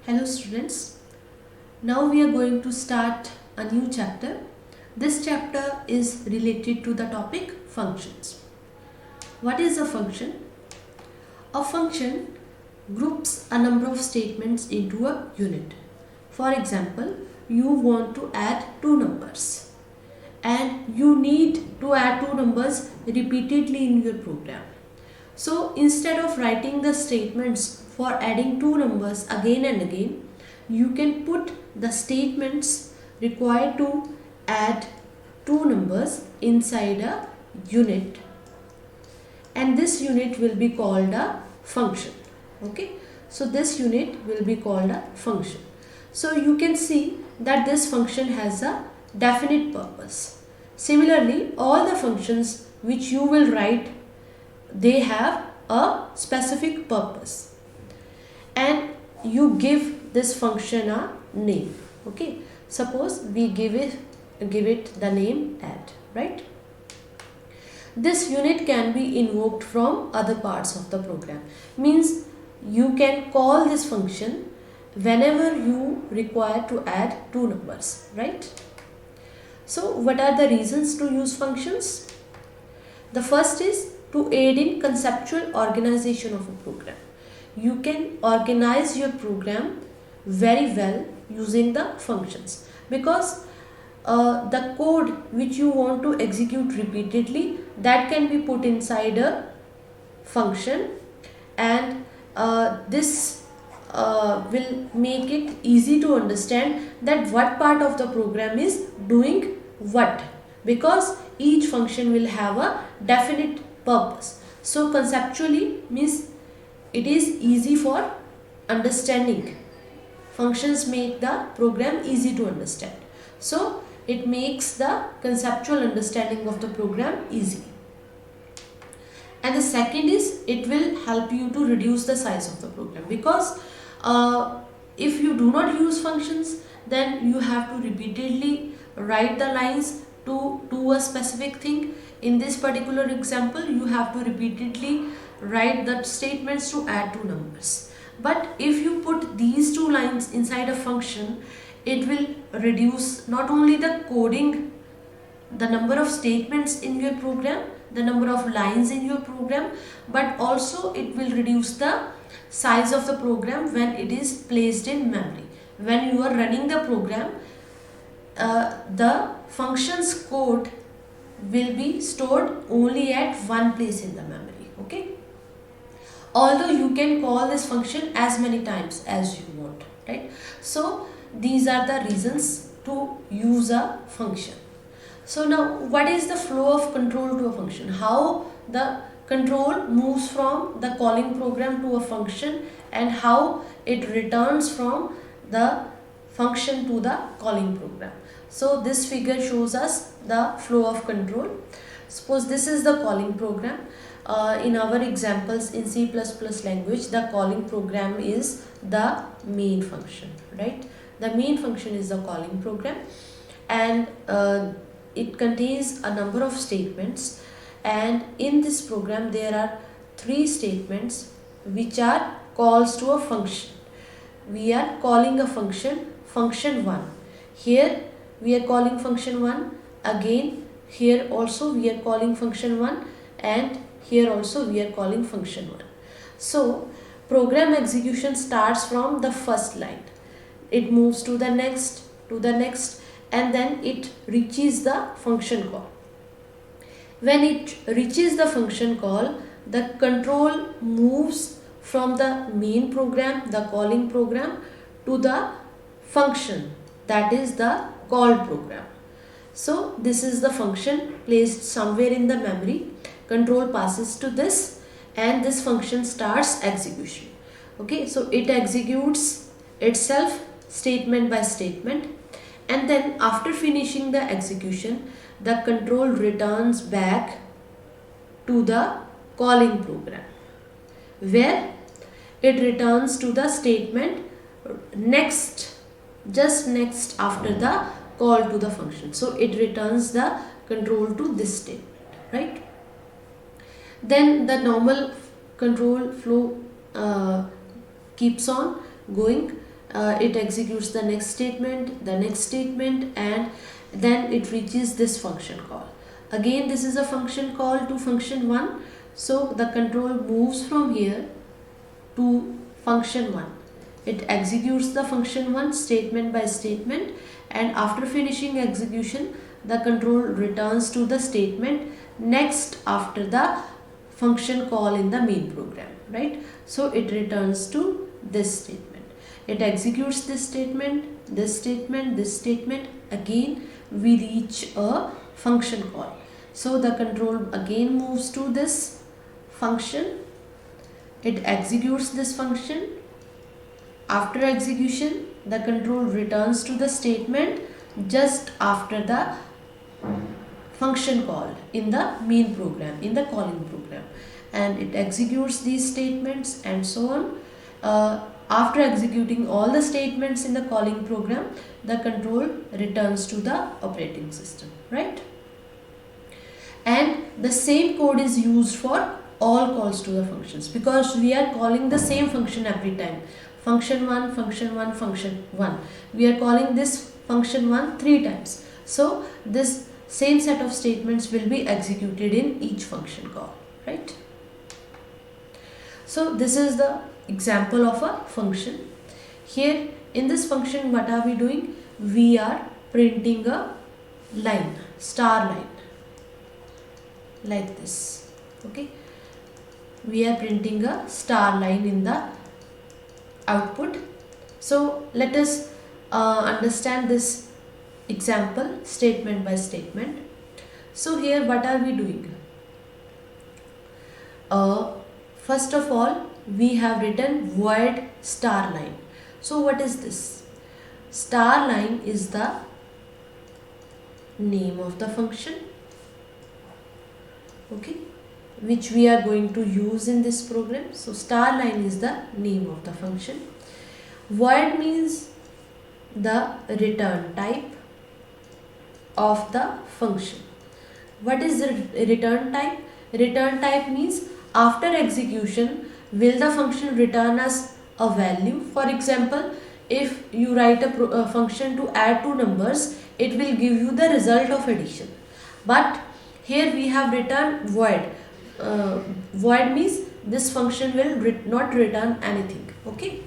Hello students, now we are going to start a new chapter. This chapter is related to the topic functions. What is a function? A function groups a number of statements into a unit. For example, you want to add two numbers and you need to add two numbers repeatedly in your program. So instead of writing the statements for adding two numbers again and again, you can put the statements required to add two numbers inside a unit, and this unit will be called a function. Okay, so this unit will be called a function. So you can see that this function has a definite purpose. Similarly, all the functions which you will write, they have a specific purpose, and you give this function a name. Okay, suppose we give it the name add, right? This unit can be invoked from other parts of the program. Means you can call this function whenever you require to add two numbers, right? So what are the reasons to use functions? The first is to aid in conceptual organization of a program. You can organize your program very well using the functions, because the code which you want to execute repeatedly, that can be put inside a function, and this will make it easy to understand that what part of the program is doing what, because each function will have a definite purpose. So conceptually means it is easy for understanding. Functions make the program easy to understand. So it makes the conceptual understanding of the program easy. And the second is it will help you to reduce the size of the program, because if you do not use functions, then you have to repeatedly write the lines to do a specific thing. In this particular example, you have to repeatedly write the statements to add two numbers. But if you put these two lines inside a function, it will reduce not only the coding, the number of statements in your program, the number of lines in your program, but also it will reduce the size of the program when it is placed in memory. When you are running the program, the function's code will be stored only at one place in the memory. Okay, although you can call this function as many times as you want, right? So these are the reasons to use a function. So now, what is the flow of control to a function? How the control moves from the calling program to a function, and how it returns from the function to the calling program. So this figure shows us the flow of control. Suppose this is the calling program. In our examples in C++ language, the calling program is the main function, right? The main function is the calling program, and it contains a number of statements, and in this program there are three statements which are calls to a function. We are calling a function, function1. Here we are calling function1, again here also we are calling function1, and here also we are calling function1. So program execution starts from the first line. It moves to the next, and then it reaches the function call. When it reaches the function call, the control moves from the main program, the calling program, to the function, that is the called program. So this is the function placed somewhere in the memory. Control passes to this, and this function starts execution. Okay, so it executes itself statement by statement, and then after finishing the execution, the control returns back to the calling program, where it returns to the statement next, just next after the call to the function. So it returns the control to this statement, right? Then the normal control flow keeps on going it executes the next statement, and then it reaches this function call. Again, this is a function call to function 1. So the control moves from here to function 1. It executes the function 1 statement by statement, and after finishing execution, the control returns to the statement next after the function call in the main program, right? So it returns to this statement. It executes this statement, again we reach a function call. So the control again moves to this function. It executes this function. After execution, the control returns to the statement just after the function call in the main program, in the calling program, and it executes these statements and so on. After executing all the statements in the calling program, the control returns to the operating system, right? And the same code is used for all calls to the functions, because we are calling the same function every time. Function 1, function 1, function 1. We are calling this function 1 3 times. So this same set of statements will be executed in each function call, right? So this is the example of a function. Here in this function, what are we doing? We are printing a line, star line, like this. Okay, we are printing a star line in the output. So let us understand this example statement by statement. So here what are we doing? First of all, we have written void star line. So what is this? Star line is the name of the function, okay, which we are going to use in this program. So star line is the name of the function. Void means the return type of the function. What is the return type? Return type means after execution, will the function return us a value? For example, if you write a function to add two numbers, it will give you the result of addition. But here we have written void. Void means this function will not return anything. Okay,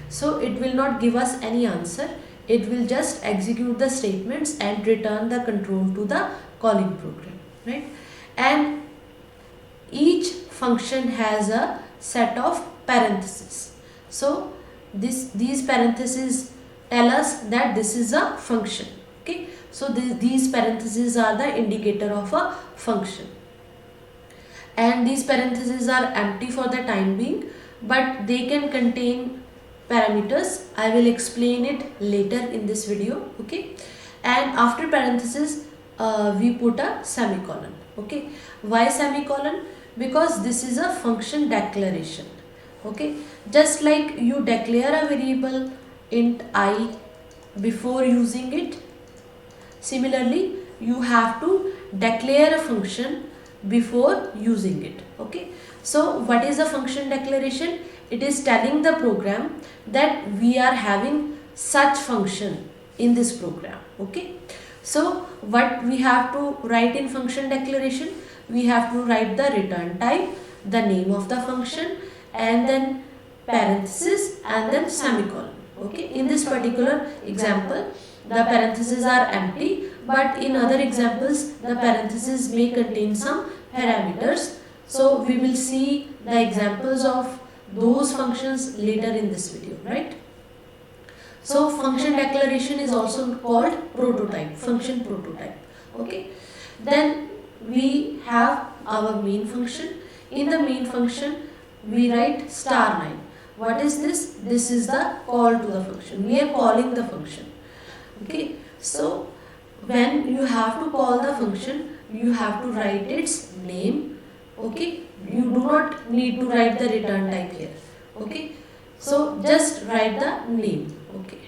so it will not give us any answer. It will just execute the statements and return the control to the calling program, right? And each function has a set of parentheses. So these parentheses tell us that this is a function. Okay, so these parentheses are the indicator of a function, and these parentheses are empty for the time being, but they can contain parameters. I will explain it later in this video. Okay, and after parentheses we put a semicolon. Okay, why semicolon? Because this is a function declaration. Okay, just like you declare a variable int I before using it, similarly you have to declare a function before using it. Okay, so what is a function declaration? It is telling the program that we are having such function in this program. Okay, so what we have to write in function declaration? We have to write the return type, the name of the function, and then parenthesis, and then semicolon. Okay, in this particular example, the parentheses are empty, but in other examples the parentheses may contain some parameters. So we will see the examples of those functions later in this video, right? So function declaration is also called prototype, function prototype. Okay, then we have our main function. In the main function we write star line. What is this? This is the call to the function. We are calling the function. Okay, so when you have to call the function, you have to write its name. Okay, you do not need to write the return type here. Okay, so just write the name. Okay,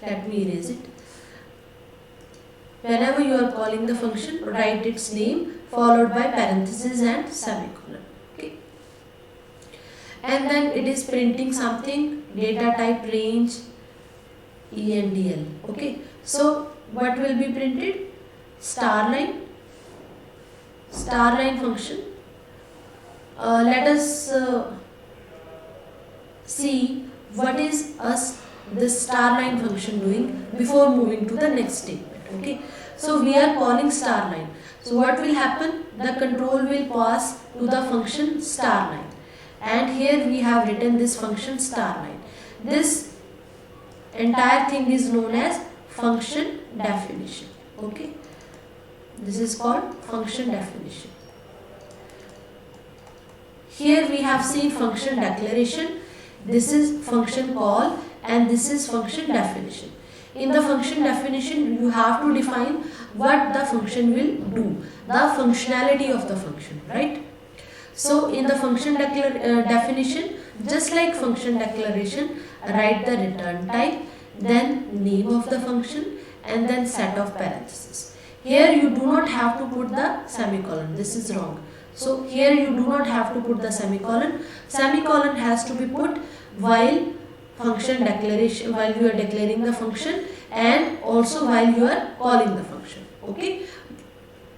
let me erase it. Whenever you are calling the function, write its name followed by parentheses and semicolon. Okay, and then it is printing something, data type range ENDL. Okay, so what will be printed? Starline function. Let us see what is this starline function doing before moving to the next statement. Okay, so we are calling starline. So what will happen? The control will pass to the function starline, and here we have written this function starline. This entire thing is known as function definition. Okay, this is called function definition. Here we have seen function declaration. This is function call, and this is function definition. In the function definition, you have to define what the function will do, the functionality of the function, right? So in the function definition, just like function declaration, write the return type, then name of the function, and then set of parentheses. Here you do not have to put the semicolon. This is wrong. So here you do not have to put the semicolon. Semicolon has to be put while function declaration, while you are declaring the function, and also while you are calling the function. Okay,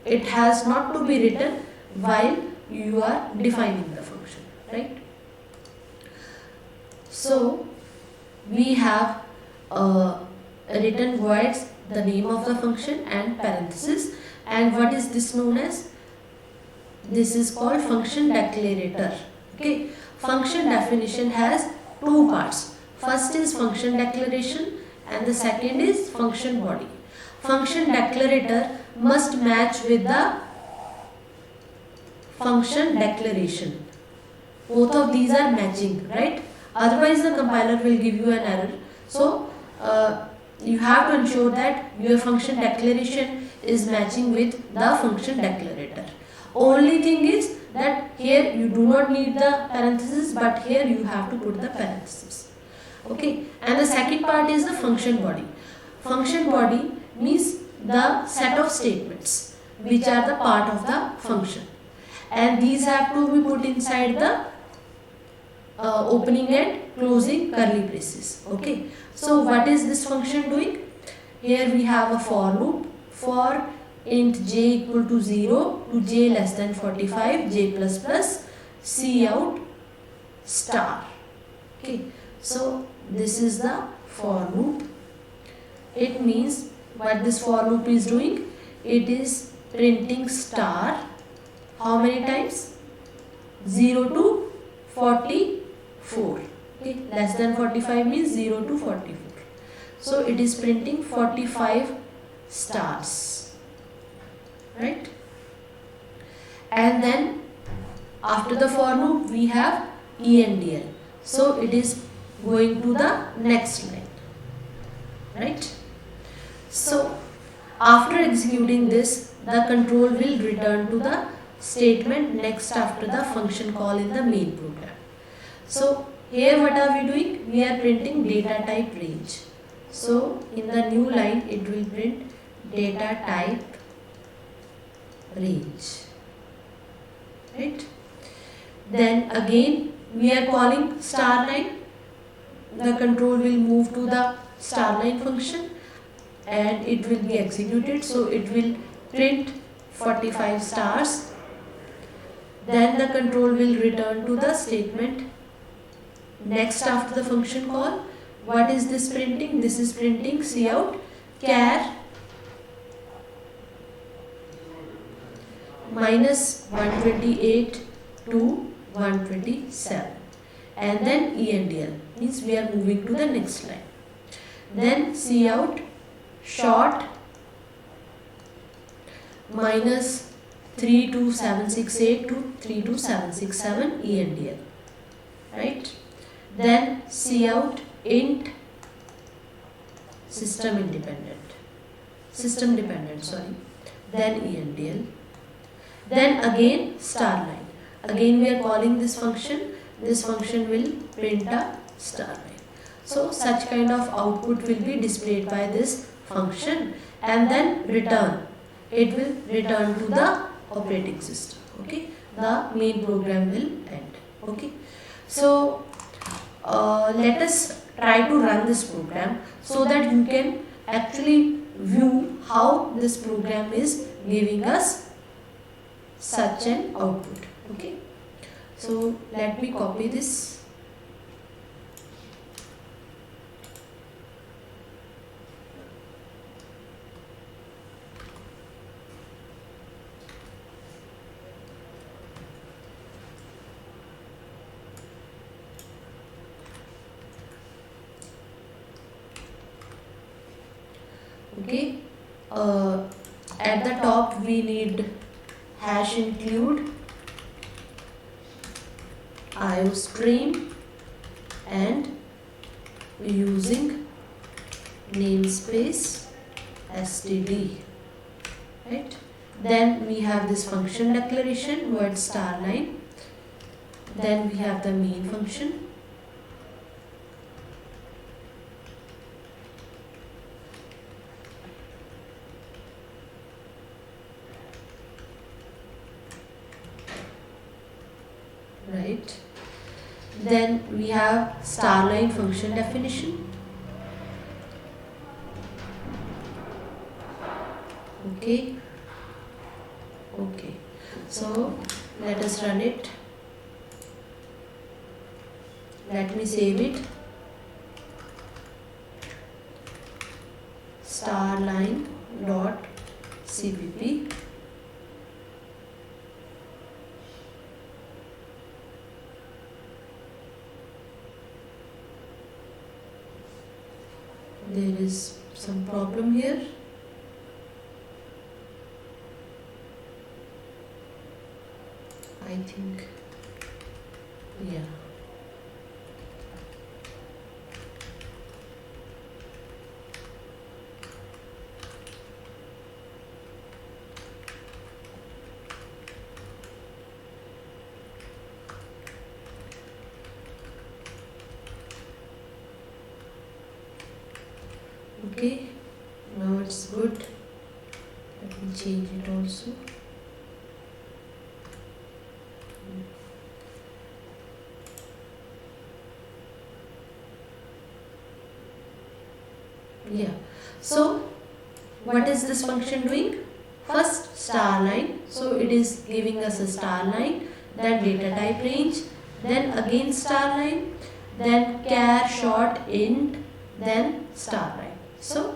it has not to be written while you are defining the function, right? So we have written words, the name of the function and parenthesis. And what is this known as? This is called function declarator. Okay, function definition has two parts. First is function declaration, and the second is function body. Function declarator must match with the function declaration. Both of these are matching, right? Otherwise the compiler will give you an error. So you have to ensure that your function declaration is matching with the function declarator. Only thing is that here you do not need the parenthesis, but here you have to put the parenthesis. Okay, and the second part is the function body. Function body means the set of statements which are the part of the function, and these have to be put inside the opening and closing curly braces. Okay, so what is this function doing? Here we have a for loop for int j equal to 0 to j less than 45, j plus plus, cout star. Okay, so this is the for loop. It means what this for loop is doing? It is printing star how many times? 0 to 44. Okay, less than 45 means 0 to 44. So it is printing 45 stars, right? And then after the for loop we have ENDL. So it is going to the next line, right? So after executing this, the control will return to the statement next after the function call in the main program. So here what are we doing? We are printing data type range. So in the new line it will print data type range, right? Then again we are calling starline. The control will move to the starline function and it will be executed. So it will print 45 stars. Then the control will return to the statement next after the function call. What is this printing? This is printing cout char minus 128 to 127, and then ENDL means we are moving to the next line. Then cout short minus 32768 to 32767 ENDL, right? Then cout int system dependent, sorry, then ENDL. Then again starline. Again we are calling this function. This function will print a starline. So such kind of output will be displayed by this function, and then return. It will return to the operating system. Okay, the main program will end. Okay, So let us try to run this program so that you can actually view how this program is giving us such an output. Okay, so let me copy this. Okay, at the top we need hash include iostream and using namespace std, right? Then we have this function declaration word star line. Then we have the main function. Right. Then we have starline function definition. Okay. Okay. So let us run it. Let me save it. Starline dot cpp. There is some problem here. I think, yeah. Okay, now it's good. Let me change it also. Yeah, so what is this function doing? First star line, so it is giving us a star line, then data type range, then again star line, then char short int, then star line. So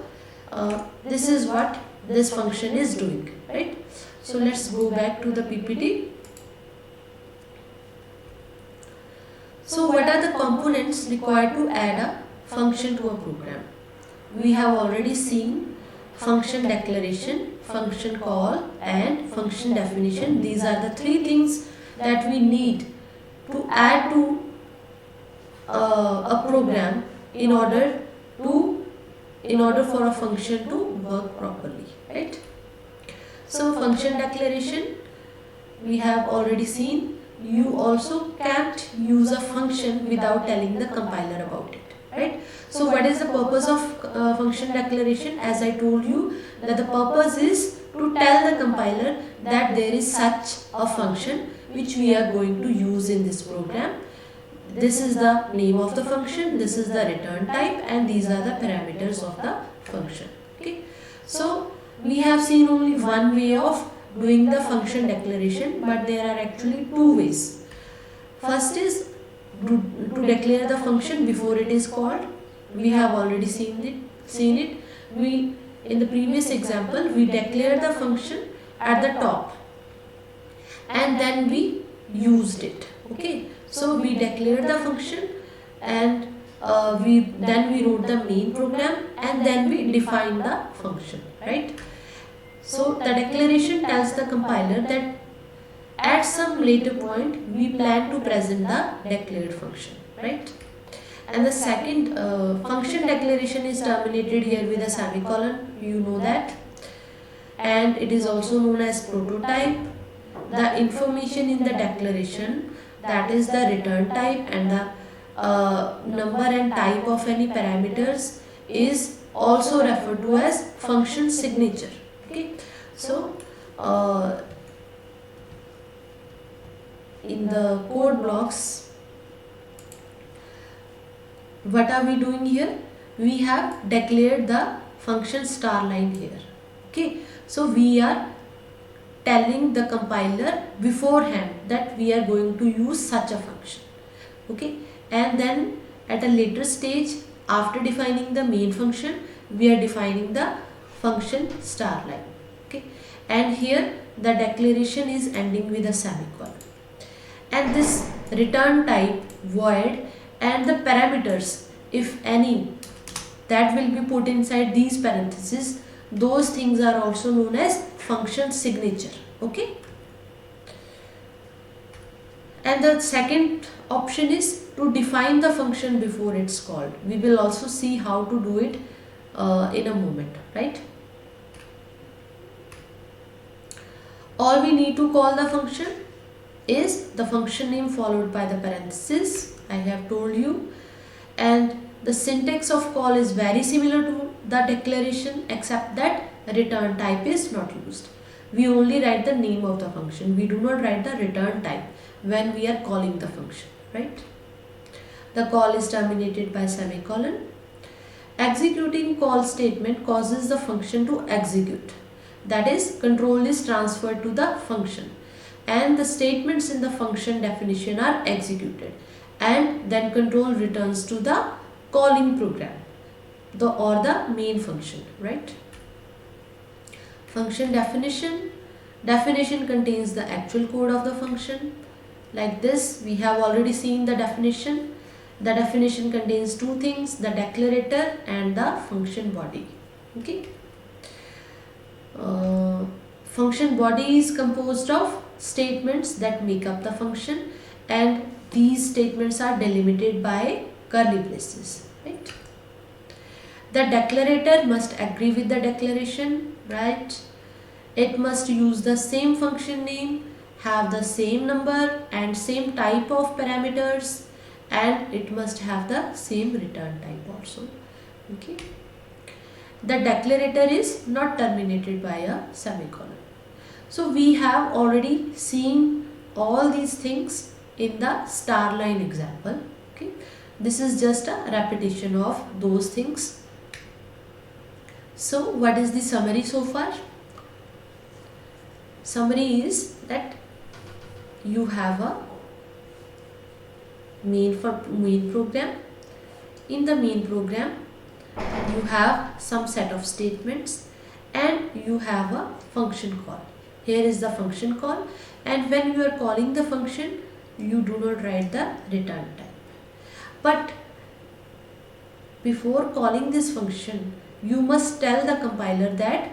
this is what this function is doing, right? So let's go back to the PPT. So what are the components required to add a function to a program? We have already seen function declaration, function call and function definition. These are the three things that we need to add to a program in order for a function to work properly, right? So function declaration we have already seen. You also can't use a function without telling the compiler about it, right? So what is the purpose of function declaration? As I told you, that the purpose is to tell the compiler that there is such a function which we are going to use in this program. This is the name of the function, this is the return type, and these are the parameters of the function. Okay, so we have seen only one way of doing the function declaration, but there are actually two ways. First is to declare the function before it is called. We have already seen it. We, in the previous example, we declared the function at the top and then we used it. Okay, so we declared the function and we wrote the main program and then we defined the function, right? So the declaration tells the compiler that at some later point we plan to present the declared function, right? And the second function declaration is terminated here with a semicolon, you know that, and it is also known as prototype. The information in the declaration, that is the return type and the number and type of any parameters, is also referred to as function signature. Okay, so in the code blocks what are we doing here? We have declared the function star line here. Okay, so we are telling the compiler beforehand that we are going to use such a function. Okay, and then at a later stage, after defining the main function, we are defining the function star line. Okay, and here the declaration is ending with a semicolon, and this return type void and the parameters, if any, that will be put inside these parentheses, those things are also known as function signature. Okay, and the second option is to define the function before it's called. We will also see how to do it in a moment, right? All we need to call the function is the function name followed by the parenthesis, I have told you, and the syntax of call is very similar to the declaration except that return type is not used. We only write the name of the function. We do not write the return type when we are calling the function, right? The call is terminated by semicolon. Executing call statement causes the function to execute. That is, control is transferred to the function and the statements in the function definition are executed, and then control returns to the calling program or the main function, right? Function definition. Definition contains the actual code of the function. Like this, we have already seen the definition. The definition contains two things, the declarator and the function body. Okay. Function body is composed of statements that make up the function, and these statements are delimited by curly braces, right? The declarator must agree with the declaration, right? It must use the same function name, have the same number and same type of parameters, and it must have the same return type also. Okay. The declarator is not terminated by a semicolon. So we have already seen all these things in the star line example. Okay. This is just a repetition of those things. So what is the summary so far? Summary is that you have a main program. In the main program, you have some set of statements and you have a function call. Here is the function call, and when you are calling the function, you do not write the return type. But before calling this function, you must tell the compiler that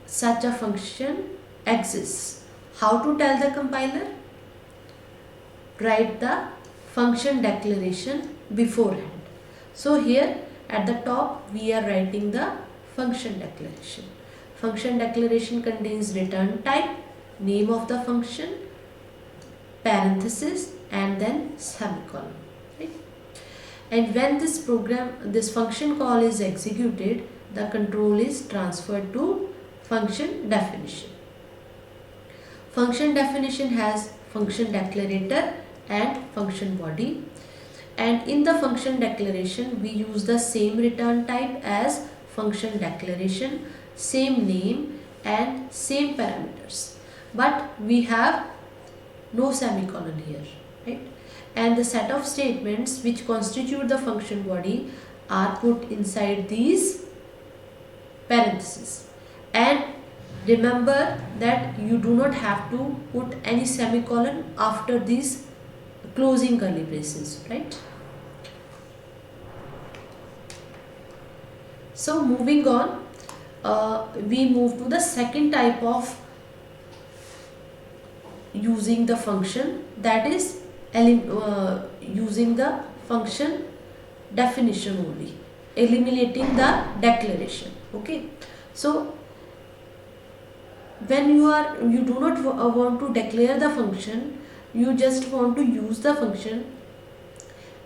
such a function exists. How to tell the compiler? Write the function declaration beforehand. So here at the top we are writing the function declaration. Function declaration contains return type, name of the function, parenthesis, and then semicolon. Right? And when this function call is executed, the control is transferred to function definition. Function definition has function declarator and function body, and in the function declaration we use the same return type as function declaration, same name and same parameters, but we have no semicolon here, right? And the set of statements which constitute the function body are put inside these parentheses. And remember that you do not have to put any semicolon after these closing curly braces, right? So moving on, we move to the second type of using the function, that is using the function definition only, eliminating the declaration. Okay, so when you do not want to declare the function, you just want to use the function,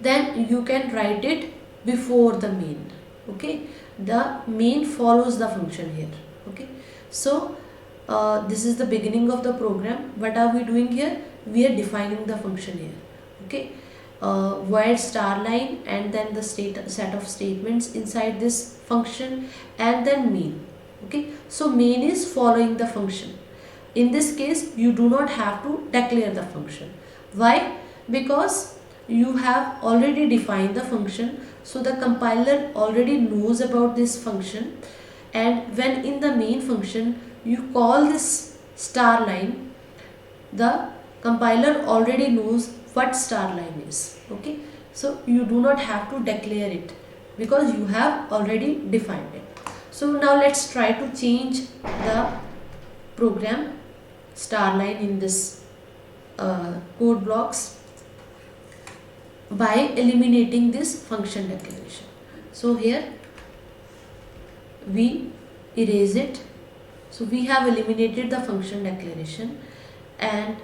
then you can write it before the main. Okay, the main follows the function here. Okay, so this is the beginning of the program. What are we doing here? We are defining the function here. Okay, void star line and then the set of statements inside this function and then main. Okay, so main is following the function. In this case you do not have to declare the function. Why? Because you have already defined the function, so the compiler already knows about this function, and when in the main function you call this star line, the compiler already knows what star line is. Okay, so you do not have to declare it because you have already defined it. So now let's try to change the program star line in this code blocks by eliminating this function declaration. So here we erase it. So we have eliminated the function declaration, and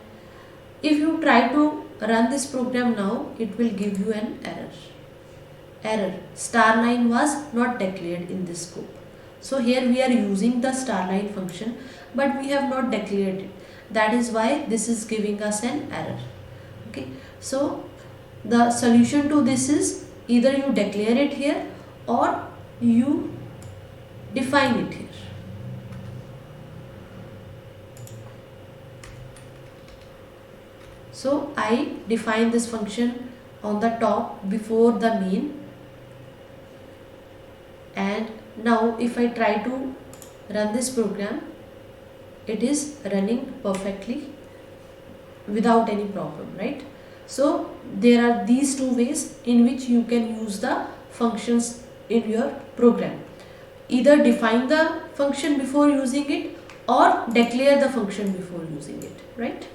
if you try to run this program now, it will give you an error. Star line was not declared in this scope. So here we are using the star line function, but we have not declared it. That is why this is giving us an error. Okay, so the solution to this is either you declare it here or you define it here. So I define this function on the top before the main, and now if I try to run this program, it is running perfectly without any problem, right? So there are these two ways in which you can use the functions in your program. Either define the function before using it or declare the function before using it, right?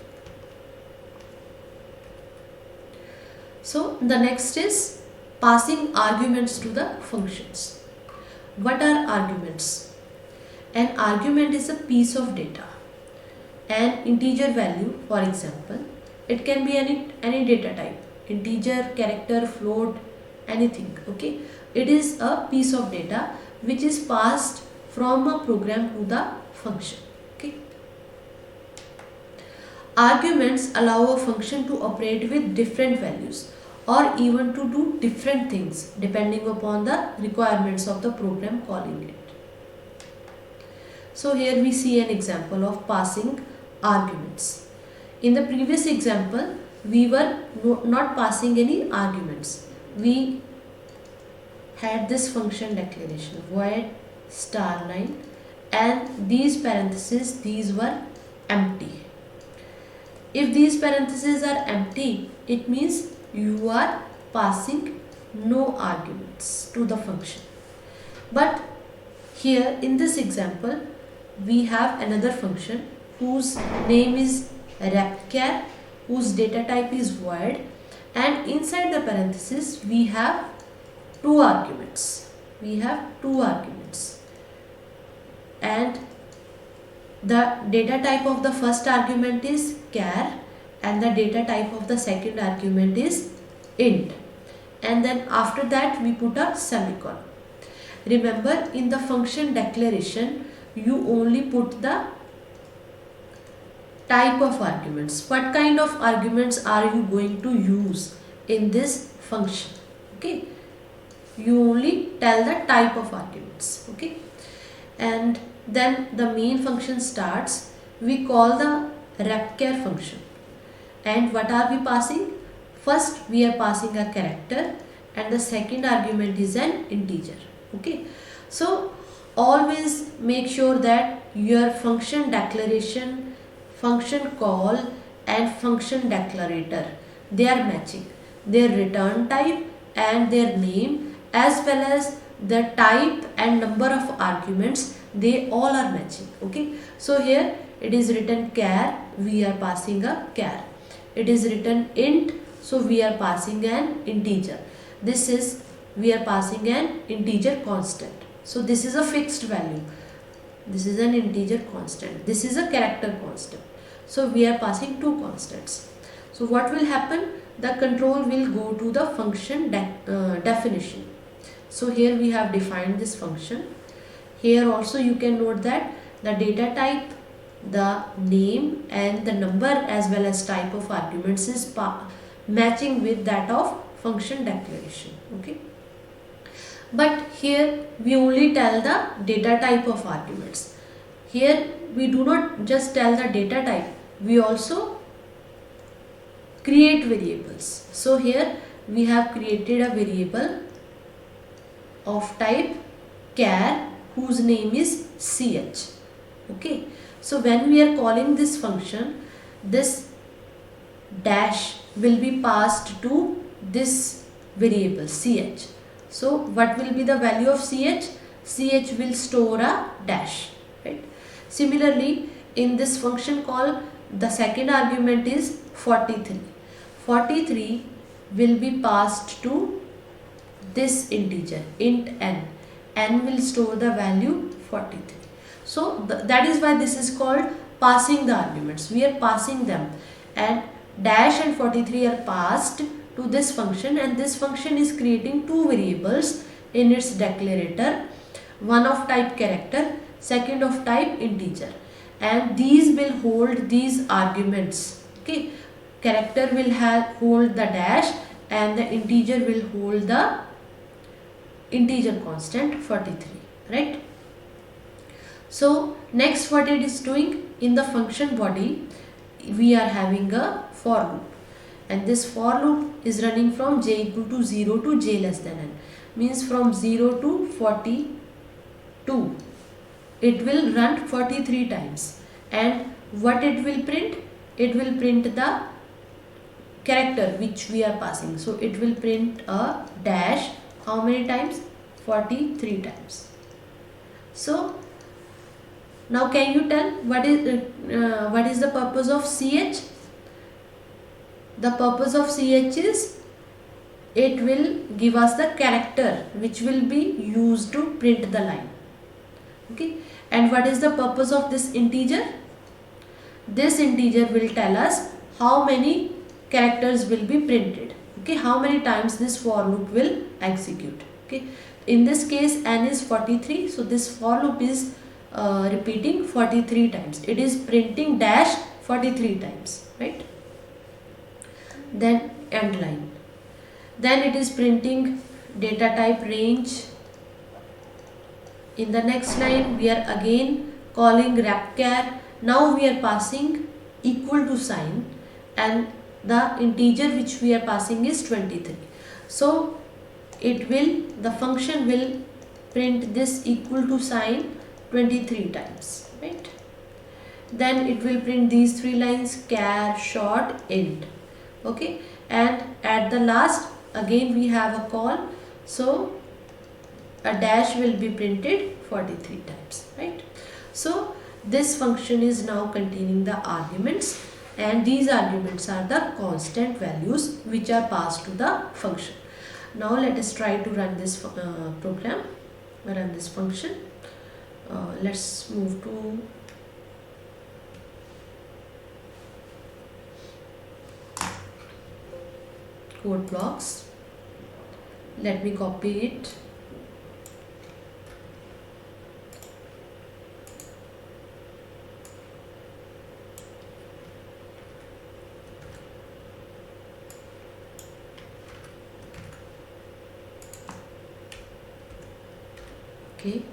So the next is passing arguments to the functions. What are arguments? An argument is a piece of data, an integer value, for example. It can be any data type, integer, character, float, anything. Okay, it is a piece of data which is passed from a program to the function. Okay, arguments allow a function to operate with different values or even to do different things depending upon the requirements of the program calling it. So here we see an example of passing arguments. In the previous example, we were not passing any arguments. We had this function declaration, void star line, and these parentheses, these were empty. If these parentheses are empty, it means you are passing no arguments to the function. But here in this example, we have another function whose name is repchar, whose data type is void, and inside the parenthesis we have two arguments. And the data type of the first argument is char and the data type of the second argument is int, and then after that we put a semicolon. Remember, in the function declaration you only put the type of arguments. What kind of arguments are you going to use in this function? Okay, you only tell the type of arguments. Okay, and then the main function starts. We call the repchar function, and what are we passing? First we are passing a character and the second argument is an integer. Okay, so always make sure that your function declaration, function call and function declarator, they are matching. Their return type and their name as well as the type and number of arguments, they all are matching. Okay, so here it is written char, we are passing a char. It is written int, so we are passing an integer. This is, we are passing an integer constant. So this is a fixed value. This is an integer constant. This is a character constant. So we are passing two constants. So what will happen? The control will go to the function definition. So here we have defined this function. Here also you can note that the data type, the name and the number as well as type of arguments is matching with that of function declaration. Okay, but here we only tell the data type of arguments. Here we do not just tell the data type, we also create variables. So here we have created a variable of type char whose name is ch. Okay, so when we are calling this function, this dash will be passed to this variable ch. So what will be the value of ch? Ch will store a dash, right? Similarly, in this function call, the second argument is 43. 43 will be passed to this integer int n will store the value 43. So that is why this is called passing the arguments. We are passing them, and dash and 43 are passed to this function, and this function is creating two variables in its declarator, one of type character, second of type integer, and these will hold these arguments. Okay, character will hold the dash and the integer will hold the integer constant 43, right? So next, what it is doing, in the function body we are having a for loop, and this for loop is running from j equal to 0 to j less than n, means from 0 to 42 it will run 43 times, and what it will print? It will print the character which we are passing. So it will print a dash how many times? 43 times. So now can you tell what is the purpose of ch? The purpose of ch is it will give us the character which will be used to print the line. Okay, and what is the purpose of this integer? This integer will tell us how many characters will be printed. Okay, how many times this for loop will execute. Okay, in this case n is 43, so this for loop is repeating 43 times. It is printing dash 43 times, right? Then end line. Then it is printing data type range. In the next line we are again calling repchar. Now we are passing equal to sign, and the integer which we are passing is 23. So the function will print this equal to sign 23 times, right? Then it will print these three lines, char, short, int. Okay, and at the last again we have a call, so a dash will be printed 43 times, right? So this function is now containing the arguments, and these arguments are the constant values which are passed to the function. Now let us try to run this program, run this function. Let's move to code blocks. Let me copy it. Okay.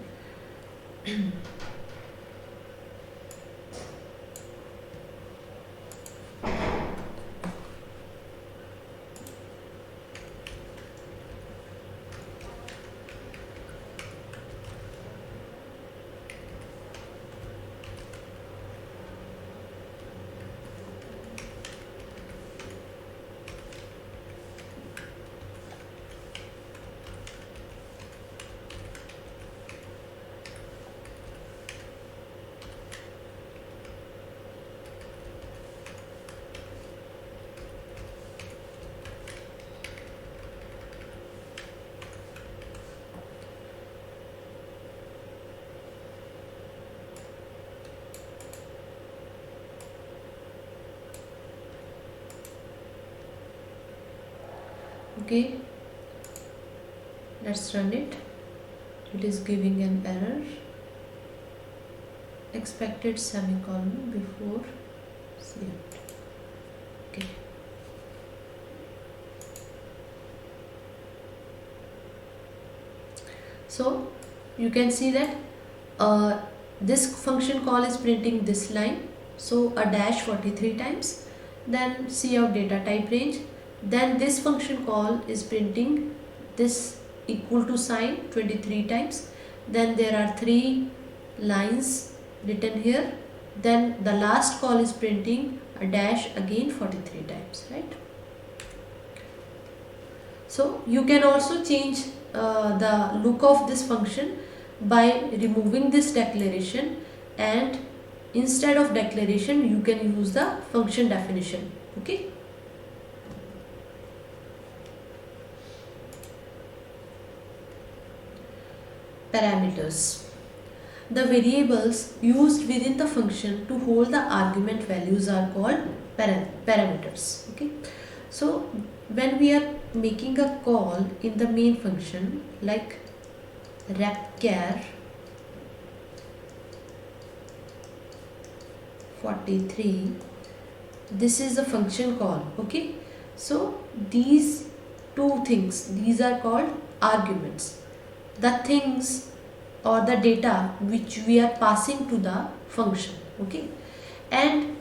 Okay, let's run it. It is giving an error. Expected semicolon before CF. Okay, So you can see that this function call is printing this line, so a dash 43 times, then cout data type range, then this function call is printing this equal to sign 23 times, then there are 3 lines written here, then the last call is printing a dash again 43 times, right? So you can also change the look of this function by removing this declaration, and instead of declaration you can use the function definition. Okay. Parameters. The variables used within the function to hold the argument values are called parameters. Okay. So when we are making a call in the main function like repchar 43, this is a function call. Okay, so these two things, these are called arguments, the things or the data which we are passing to the function. Okay, and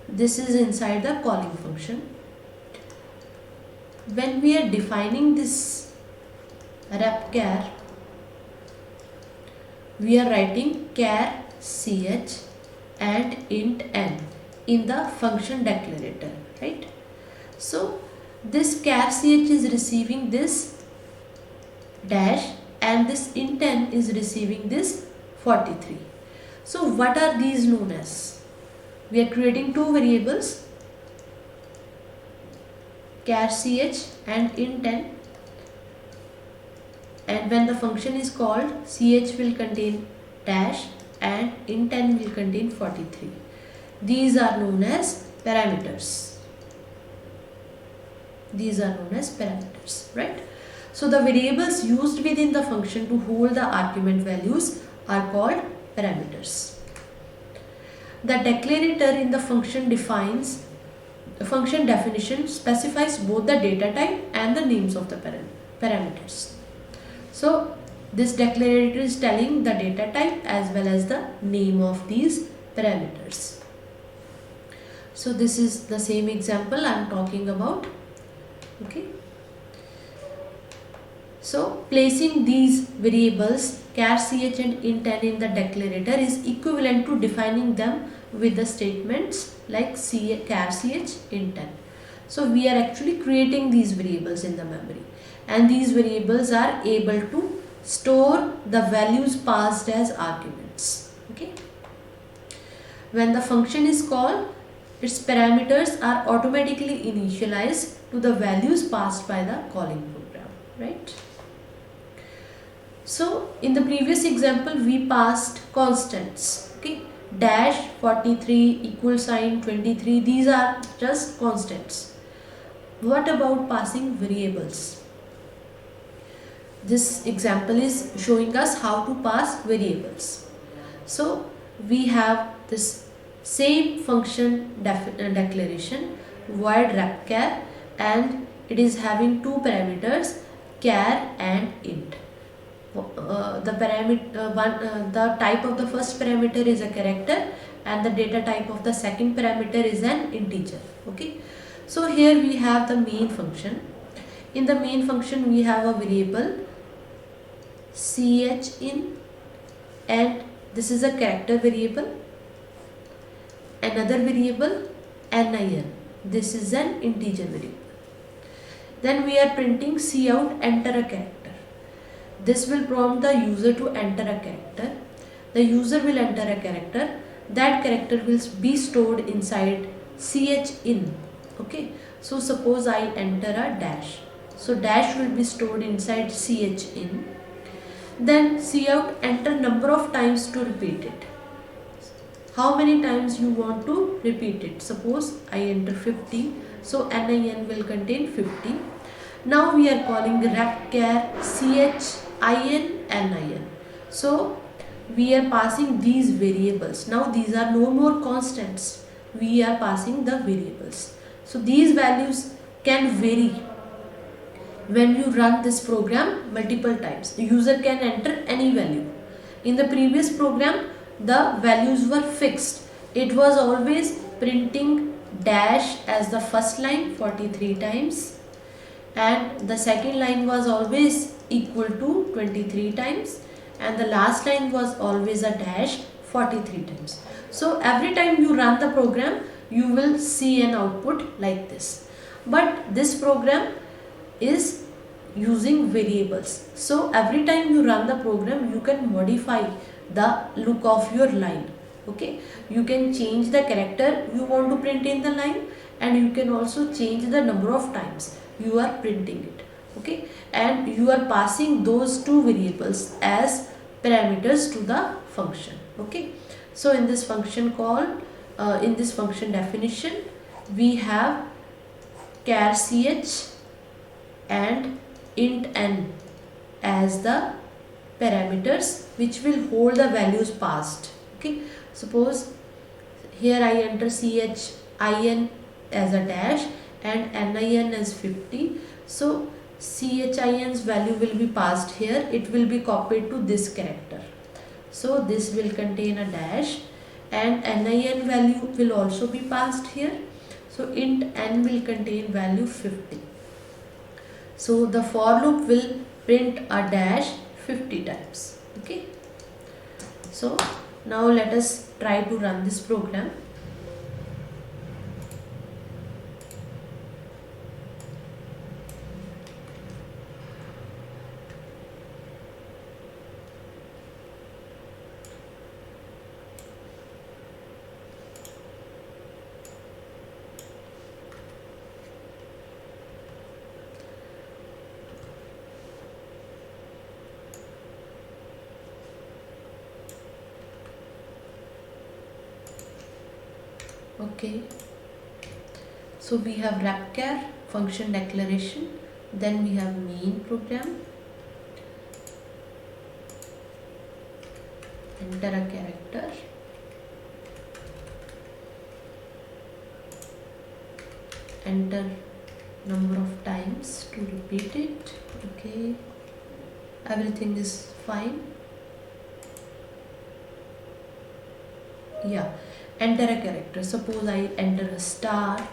this is inside the calling function. When we are defining this repchar, we are writing char ch and int n in the function declarator, right? So this char ch is receiving this dash and this int n is receiving this 43. So what are these known as? We are creating two variables, char ch and int n, and when the function is called, ch will contain dash and int n will contain 43. These are known as parameters. These are known as parameters, right? So the variables used within the function to hold the argument values are called parameters. The declarator in the function defines the function definition specifies both the data type and the names of the parameters. So this declarator is telling the data type as well as the name of these parameters. So this is the same example I am talking about. Okay. So placing these variables char ch and int n in the declarator is equivalent to defining them with the statements like char ch int n. So we are actually creating these variables in the memory, and these variables are able to store the values passed as arguments. Okay. When the function is called, its parameters are automatically initialized to the values passed by the calling program, right? So in the previous example we passed constants. Okay, dash 43 equal sign 23, these are just constants. What about passing variables? This example is showing us how to pass variables. So we have this same function declaration void repchar, and it is having two parameters char and int. The type of the first parameter is a character and the data type of the second parameter is an integer. Okay, so here we have the main function. In the main function we have a variable chin, and this is a character variable. Another variable nin, this is an integer variable. Then we are printing cout enter a character. This will prompt the user to enter a character. The user will enter a character. That character will be stored inside chin. Okay, so suppose I enter a dash. So dash will be stored inside chin. Then cout enter number of times to repeat it. How many times you want to repeat it? Suppose I enter 50. So nin will contain 50. Now we are calling repchar chin nin. So we are passing these variables. Now these are no more constants. We are passing the variables. So these values can vary. when you run this program multiple times. User can enter any value. In the previous program, the values were fixed. It was always printing dash as the first line 43 times, and the second line was always equal to 23 times, and the last line was always a dash 43 times. So every time you run the program, you will see an output like this. But this program is using variables. So every time you run the program, you can modify the look of your line. Okay, you can change the character you want to print in the line, and you can also change the number of times you are printing it. Okay, and you are passing those two variables as parameters to the function. Okay, so in this function call, in this function definition, we have char ch and int n as the parameters which will hold the values passed. Okay, suppose here I enter chin as a dash and nin as 50. So chin's value will be passed here. It will be copied to this character. So this will contain a dash, and nin value will also be passed here. So int n will contain value 50. So the for loop will print a dash 50 times. Okay. So now let us try to run this program. Okay, so we have repchar function declaration, then we have main program, enter a character, enter number of times to repeat it. Okay, everything is fine. Yeah, enter a character. Suppose I enter a star,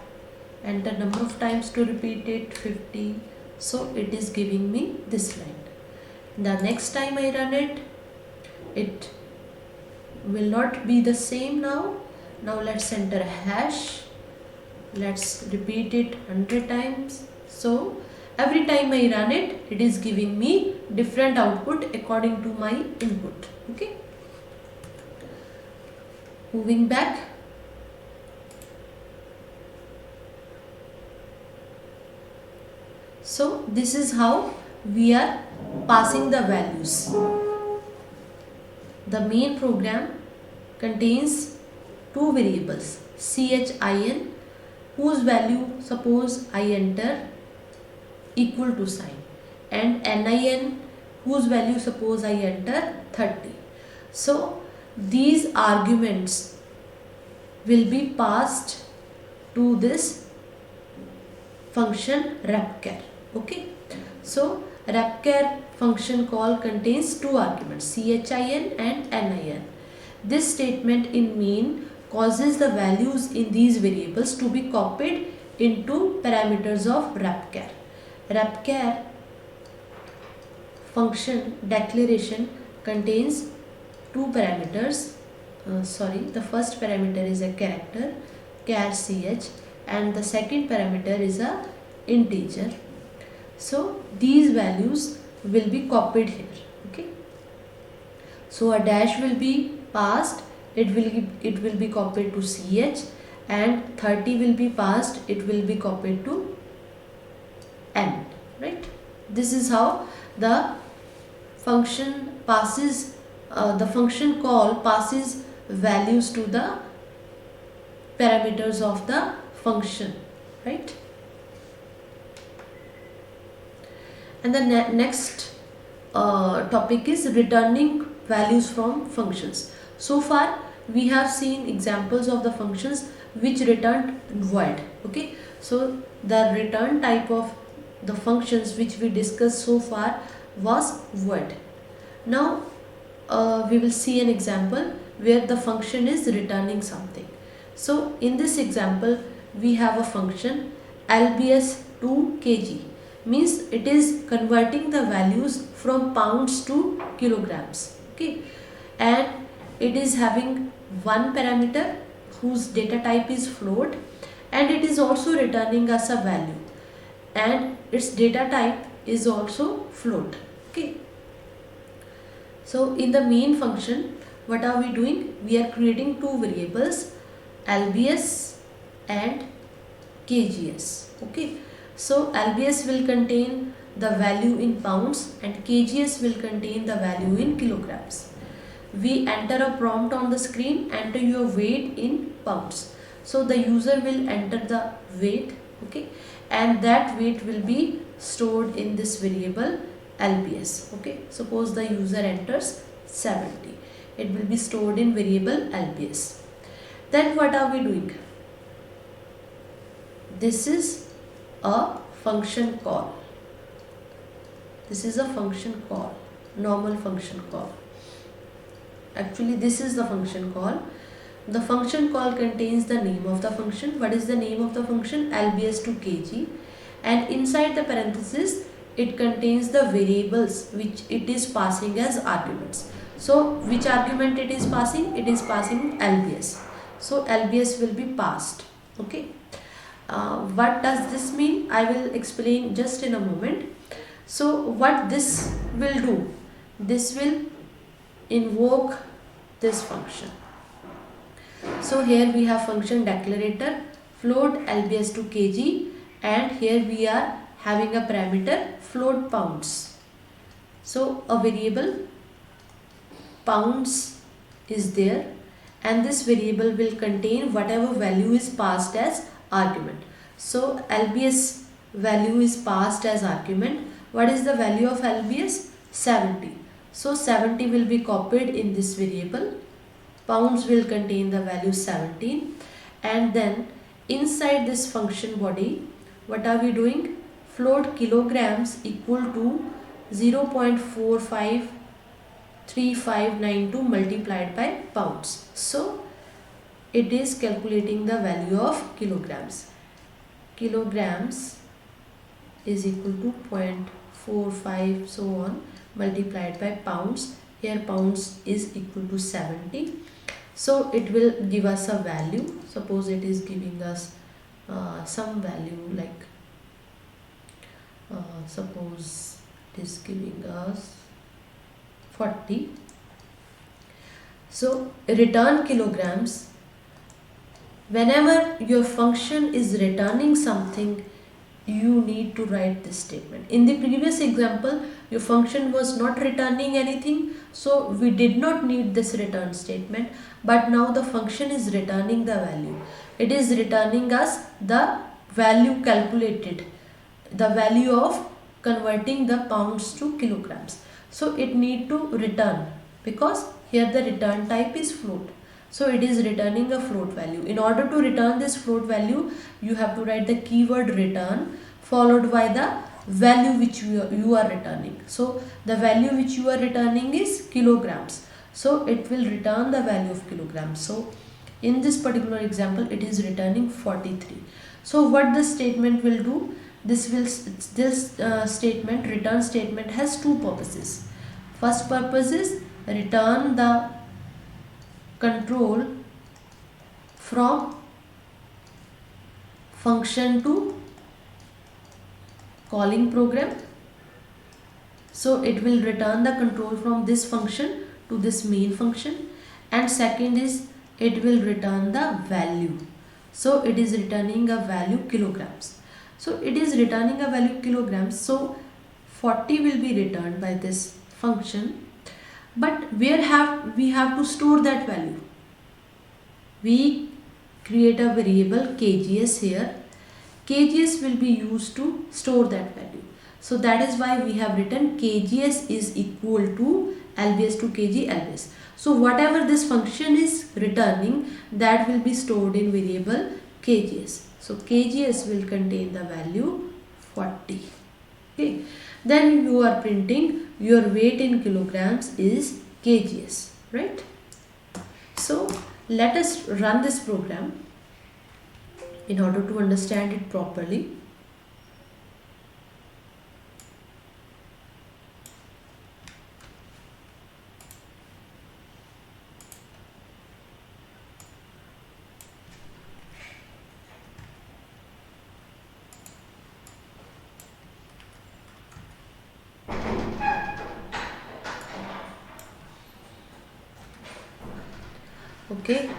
enter number of times to repeat it 50. So it is giving me this line. The next time I run it, it will not be the same now. Now let's enter a hash. Let's repeat it 100 times. So every time I run it, it is giving me different output according to my input. Okay. Moving back, so this is how we are passing the values. The main program contains two variables, chin, whose value suppose I enter equal to sign, and nin, whose value suppose I enter 30. So these arguments will be passed to this function repchar. Okay, so repchar function call contains two arguments, chin and nin. This statement in main causes the values in these variables to be copied into parameters of repchar. Repchar function declaration contains two parameters. The first parameter is a character char ch, and the second parameter is a integer. So these values will be copied here. Okay, so a dash will be passed, it will be copied to ch, and 30 will be passed, it will be copied to n. Right, this is how the function passes, the function call passes values to the parameters of the function, right? And the next topic is returning values from functions. So far we have seen examples of the functions which returned void. Okay, so the return type of the functions which we discussed so far was void. Now we will see an example where the function is returning something. So in this example we have a function lbs to kg, means it is converting the values from pounds to kilograms. Okay, and it is having one parameter whose data type is float, and it is also returning us a value, and its data type is also float. Okay, so in the main function what are we doing? We are creating two variables, lbs and kgs. Okay, so lbs will contain the value in pounds and kgs will contain the value in kilograms. We enter a prompt on the screen, enter your weight in pounds. So the user will enter the weight, okay, and that weight will be stored in this variable lbs. Okay, suppose the user enters 70, it will be stored in variable lbs. Then what are we doing? This is a function call. This is a function call, normal function call. Actually this is the function call. The function call contains the name of the function. What is the name of the function? lbs to kg, and inside the parenthesis it contains the variables which it is passing as arguments. So which argument it is passing? It is passing lbs. So lbs will be passed. Okay, what does this mean? I will explain just in a moment. So what this will do? This will invoke this function. So here we have function declarator float lbs to kg, and here we are having a parameter float pounds. So a variable pounds is there, and this variable will contain whatever value is passed as argument. So lbs value is passed as argument. What is the value of lbs? 70. So 70 will be copied in this variable. Pounds will contain the value 17, and then inside this function body what are we doing? Float kilograms equal to 0.453592 multiplied by pounds. So it is calculating the value of kilograms. Kilograms is equal to 0.45 so on multiplied by pounds. Here pounds is equal to 70. So it will give us a value. Suppose it is giving us some value like suppose it is giving us 40. So return kilograms. Whenever your function is returning something, you need to write this statement. In the previous example, your function was not returning anything, so we did not need this return statement. But now the function is returning the value. It is returning us the value calculated, the value of converting the pounds to kilograms. So it need to return, because here the return type is float. So it is returning a float value. In order to return this float value, you have to write the keyword return followed by the value which you are returning. So the value which you are returning is kilograms. So it will return the value of kilograms. So in this particular example, it is returning 43. So what this statement will do? This statement, return statement, has two purposes. First purpose is return the control from function to calling program. So it will return the control from this function to this main function, and second is it will return the value. So it is returning a value kilograms. So it is returning a value kilograms. So 40 will be returned by this function. But where we have to store that value? We create a variable kgs here. Kgs will be used to store that value. So that is why we have written kgs is equal to lbs to kg lbs. So whatever this function is returning, that will be stored in variable kgs. So kgs will contain the value 40. Okay, then you are printing your weight in kilograms is kgs, right? So let us run this program in order to understand it properly. Okay,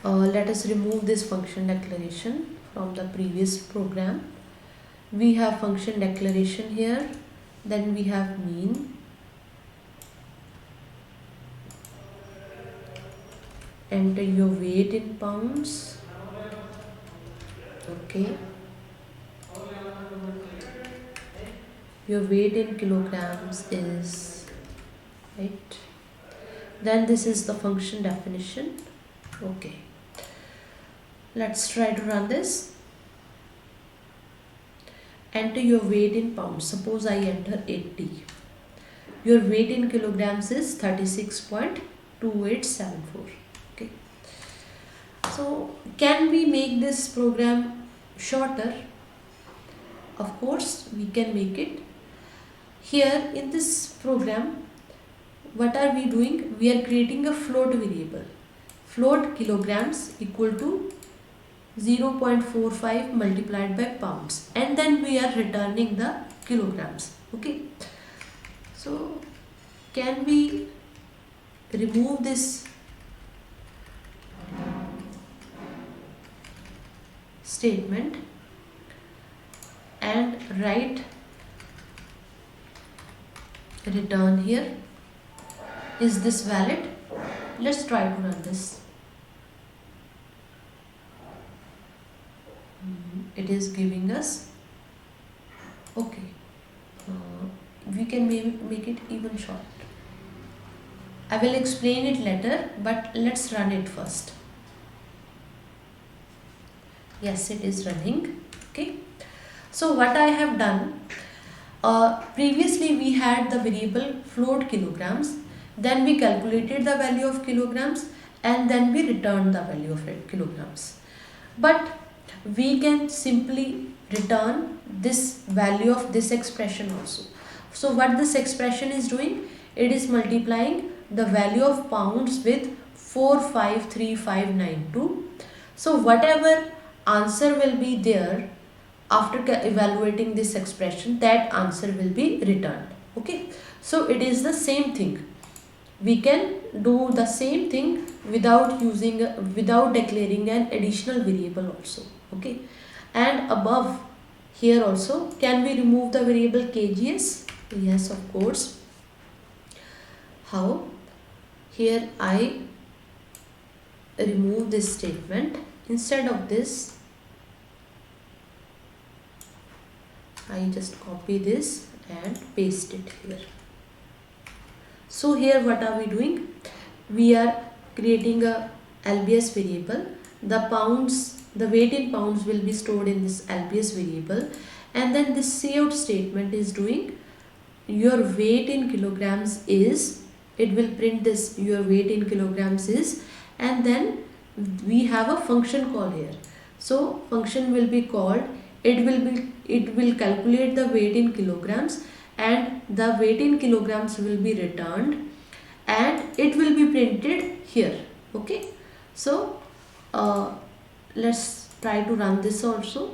let us remove this function declaration from the previous program. We have function declaration here, then we have mean, enter your weight in pounds. Okay, your weight in kilograms is, right, then this is the function definition. Okay, let's try to run this. Enter your weight in pounds. Suppose I enter 80. Your weight in kilograms is 36.2874. Okay, so can we make this program shorter? Of course we can make it. Here in this program, what are we doing? We are creating a float variable. Float kilograms equal to 0.45 multiplied by pounds, and then we are returning the kilograms. Okay, so can we remove this statement and write return here? Is this valid? Let's try to run this. It is giving us, okay, we can make it even short. I will explain it later, but let's run it first. Yes, it is running. Okay, so what I have done, previously we had the variable float kilograms, then we calculated the value of kilograms, and then we returned the value of kilograms. But we can simply return this value of this expression also. So what this expression is doing, it is multiplying the value of pounds with 453592. So whatever answer will be there after evaluating this expression, that answer will be returned. Okay, so it is the same thing. We can do the same thing without declaring an additional variable also. Okay, and above here also, can we remove the variable kgs? Yes, of course. How? Here I remove this statement. Instead of this, I just copy this and paste it here. So here what are we doing? We are creating a LBS variable. The weight in pounds will be stored in this LBS variable, and then this cout statement is doing your weight in kilograms is, it will print this your weight in kilograms is, and then we have a function call here. So function will be called, it will calculate the weight in kilograms, and the weight in kilograms will be returned, and it will be printed here. Okay, so let's try to run this also,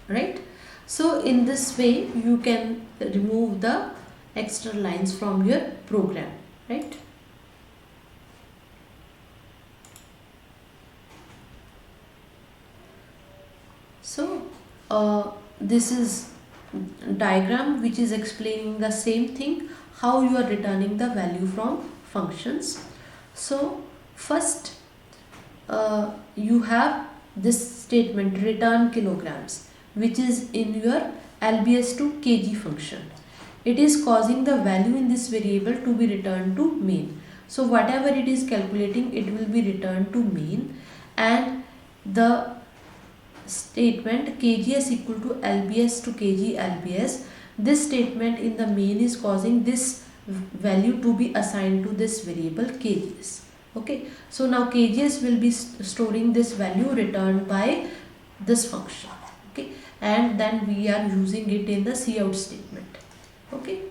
right? So in this way you can remove the extra lines from your program, right? So this is diagram which is explaining the same thing, how you are returning the value from functions. So first you have this statement return kilograms, which is in your LBS to kg function. It is causing the value in this variable to be returned to main. So whatever it is calculating, it will be returned to main, and the statement kgs equal to lbs to kg lbs. This statement in the main is causing this value to be assigned to this variable kgs. Okay, so now kgs will be storing this value returned by this function. Okay, and then we are using it in the cout statement. Okay.